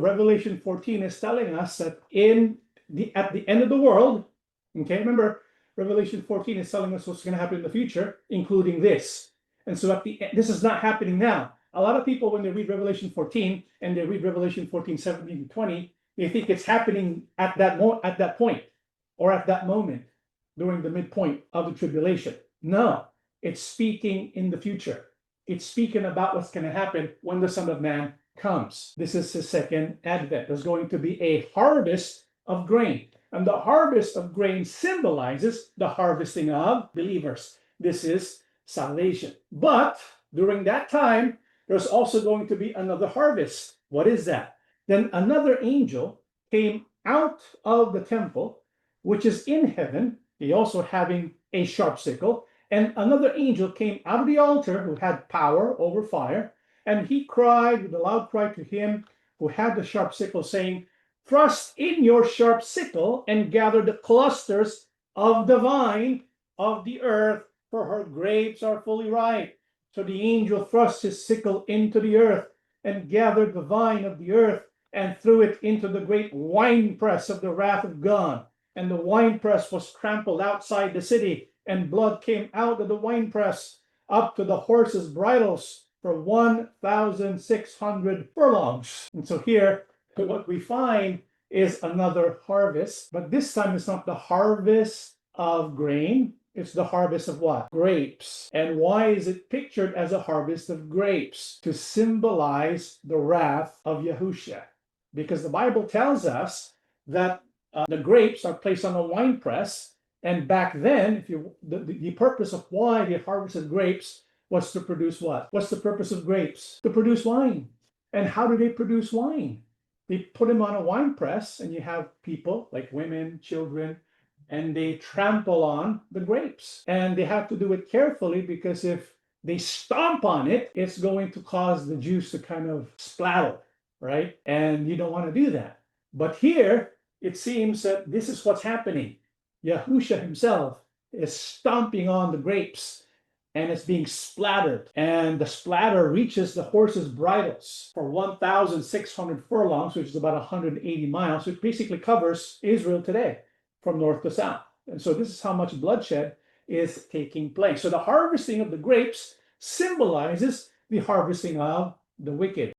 Revelation 14 is telling us that at the end of the world, okay, remember, Revelation 14 is telling us what's going to happen in the future, including this. And so this is not happening now. A lot of people, when they read Revelation 14 and they read Revelation 14, 17 to 20, they think it's happening at that point or at that moment during the midpoint of the tribulation. No, it's speaking in the future. It's speaking about what's going to happen when the Son of Man comes. This is the second advent. There's going to be a harvest of grain. And the harvest of grain symbolizes the harvesting of believers. This is salvation. But during that time, there's also going to be another harvest. What is that? Then another angel came out of the temple, which is in heaven, he also having a sharp sickle. And another angel came out of the altar who had power over fire. And he cried with a loud cry to him who had the sharp sickle, saying, "Thrust in your sharp sickle and gather the clusters of the vine of the earth, for her grapes are fully ripe." So the angel thrust his sickle into the earth and gathered the vine of the earth and threw it into the great winepress of the wrath of God. And the winepress was trampled outside the city, and blood came out of the winepress up to the horses' bridles for 1,600 furlongs. And so here, what we find is another harvest, but this time it's not the harvest of grain, it's the harvest of what? Grapes. And why is it pictured as a harvest of grapes? To symbolize the wrath of Yahushua. Because the Bible tells us that the grapes are placed on a winepress, and back then, the purpose of why they harvested grapes was to produce what? What's the purpose of grapes? To produce wine. And how do they produce wine? They put them on a wine press, and you have people like women, children, and they trample on the grapes. And they have to do it carefully, because if they stomp on it, it's going to cause the juice to kind of splatter, right? And you don't want to do that. But here, it seems that this is what's happening. Yahushua himself is stomping on the grapes, and it's being splattered. And the splatter reaches the horses' bridles for 1,600 furlongs, which is about 180 miles, which basically covers Israel today from north to south. And so this is how much bloodshed is taking place. So the harvesting of the grapes symbolizes the harvesting of the wicked.